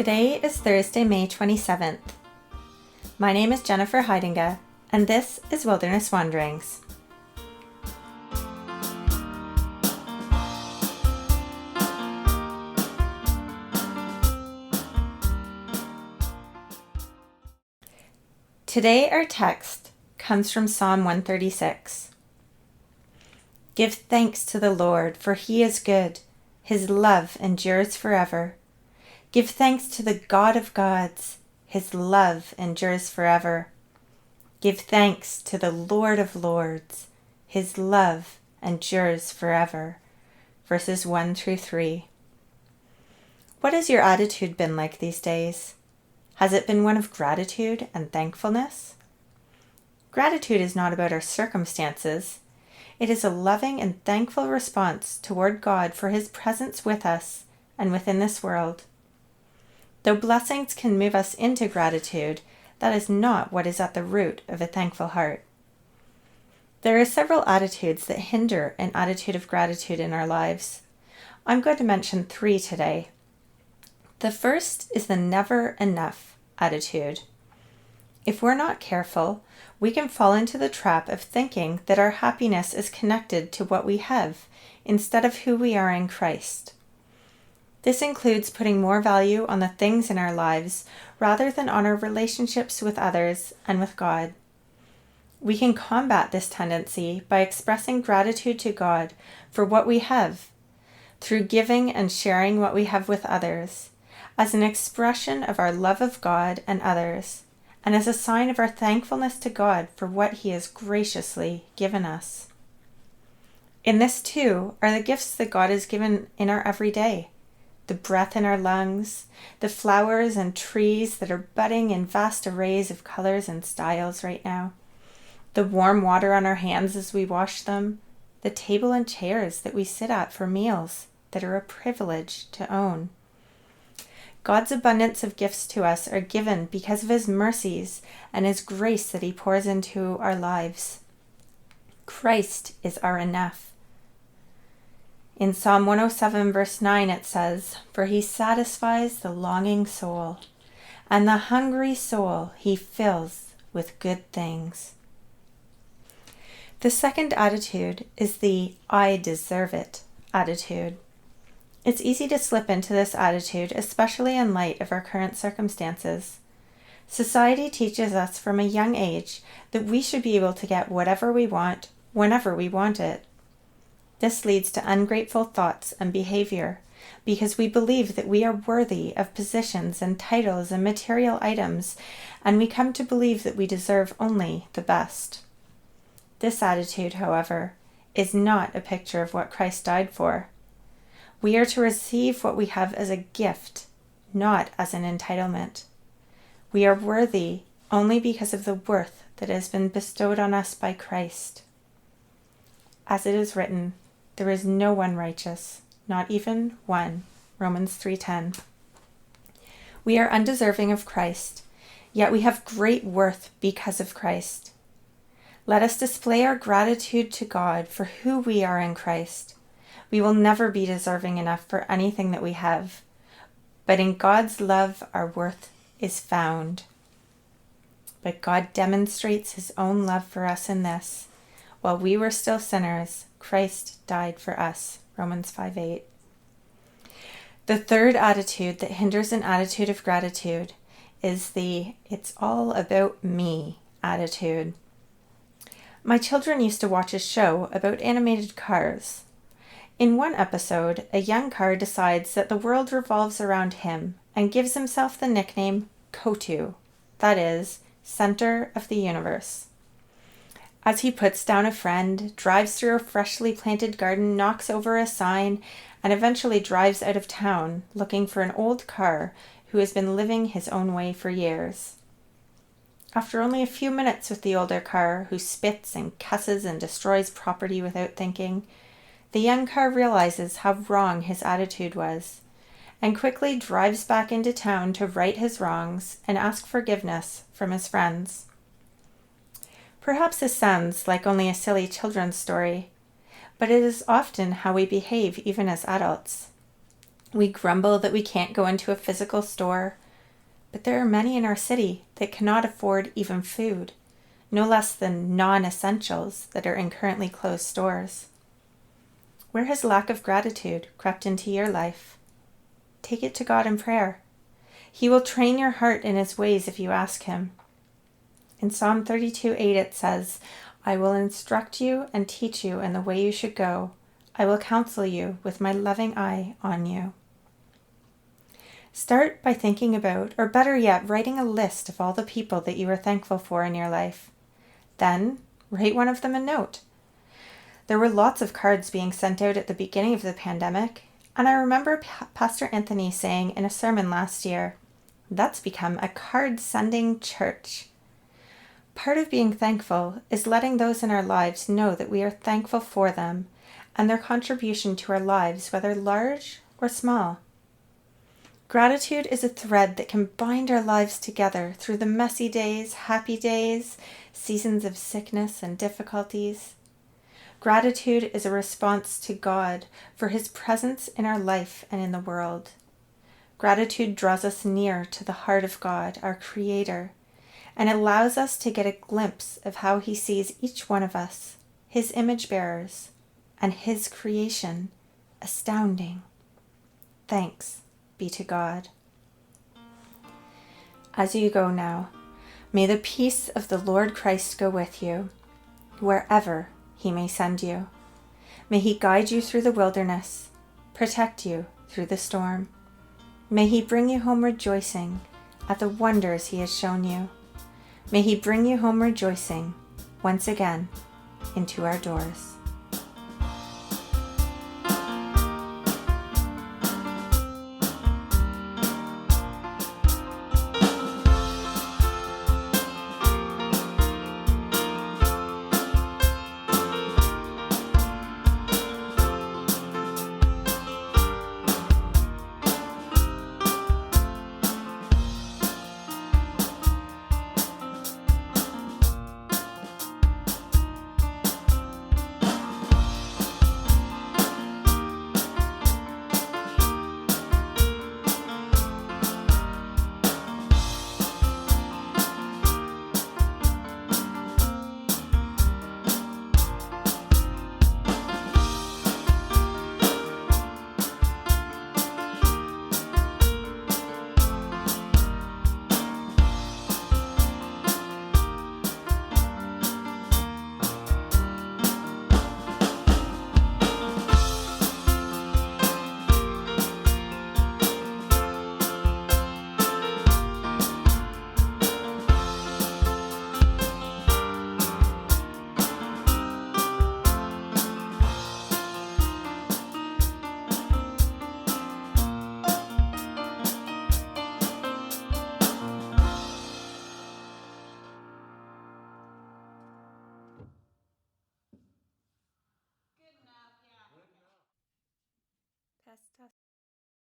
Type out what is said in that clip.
Today is Thursday, May 27th. My name is Jennifer Heidinger, and this is Wilderness Wanderings. Today our text comes from Psalm 136. Give thanks to the Lord, for he is good. His love endures forever. Give thanks to the God of gods. His love endures forever. Give thanks to the Lord of lords. His love endures forever. Verses 1 through 3. What has your attitude been like these days? Has it been one of gratitude and thankfulness? Gratitude is not about our circumstances. It is a loving and thankful response toward God for his presence with us and within this world. Though blessings can move us into gratitude, that is not what is at the root of a thankful heart. There are several attitudes that hinder an attitude of gratitude in our lives. I'm going to mention 3 today. The first is the never enough attitude. If we're not careful, we can fall into the trap of thinking that our happiness is connected to what we have instead of who we are in Christ. This includes putting more value on the things in our lives rather than on our relationships with others and with God. We can combat this tendency by expressing gratitude to God for what we have, through giving and sharing what we have with others, as an expression of our love of God and others, and as a sign of our thankfulness to God for what he has graciously given us. In this too are the gifts that God has given in our everyday. The breath in our lungs, the flowers and trees that are budding in vast arrays of colors and styles right now, the warm water on our hands as we wash them, the table and chairs that we sit at for meals that are a privilege to own. God's abundance of gifts to us are given because of his mercies and his grace that he pours into our lives. Christ is our enough. In Psalm 107 verse 9 it says, "For he satisfies the longing soul, and the hungry soul he fills with good things." The second attitude is the "I deserve it" attitude. It's easy to slip into this attitude, especially in light of our current circumstances. Society teaches us from a young age that we should be able to get whatever we want, whenever we want it. This leads to ungrateful thoughts and behavior because we believe that we are worthy of positions and titles and material items, and we come to believe that we deserve only the best. This attitude, however, is not a picture of what Christ died for. We are to receive what we have as a gift, not as an entitlement. We are worthy only because of the worth that has been bestowed on us by Christ. As it is written, there is no one righteous, not even one. Romans 3:10. We are undeserving of Christ, yet we have great worth because of Christ. Let us display our gratitude to God for who we are in Christ. We will never be deserving enough for anything that we have, but in God's love our worth is found. But God demonstrates his own love for us in this: while we were still sinners, Christ died for us. Romans 5:8. The third attitude that hinders an attitude of gratitude is the "it's all about me" attitude. My children used to watch a show about animated cars. In one episode, a young car decides that the world revolves around him and gives himself the nickname Kotu, that is, center of the universe. As he puts down a friend, drives through a freshly planted garden, knocks over a sign, and eventually drives out of town looking for an old car who has been living his own way for years. After only a few minutes with the older car, who spits and cusses and destroys property without thinking, the young car realizes how wrong his attitude was and quickly drives back into town to right his wrongs and ask forgiveness from his friends. Perhaps this sounds like only a silly children's story, but it is often how we behave even as adults. We grumble that we can't go into a physical store, but there are many in our city that cannot afford even food, no less than non-essentials that are in currently closed stores. Where has lack of gratitude crept into your life? Take it to God in prayer. He will train your heart in His ways if you ask Him. In Psalm 32:8 it says, "I will instruct you and teach you in the way you should go. I will counsel you with my loving eye on you." Start by thinking about, or better yet, writing a list of all the people that you are thankful for in your life. Then, write one of them a note. There were lots of cards being sent out at the beginning of the pandemic, and I remember Pastor Anthony saying in a sermon last year, "That's become a card-sending church." Part of being thankful is letting those in our lives know that we are thankful for them and their contribution to our lives, whether large or small. Gratitude is a thread that can bind our lives together through the messy days, happy days, seasons of sickness and difficulties. Gratitude is a response to God for His presence in our life and in the world. Gratitude draws us near to the heart of God, our Creator, and allows us to get a glimpse of how He sees each one of us, His image bearers, and His creation. Astounding. Thanks be to God. As you go now, may the peace of the Lord Christ go with you, wherever He may send you. May He guide you through the wilderness, protect you through the storm. May He bring you home rejoicing at the wonders He has shown you. May He bring you home rejoicing once again into our doors.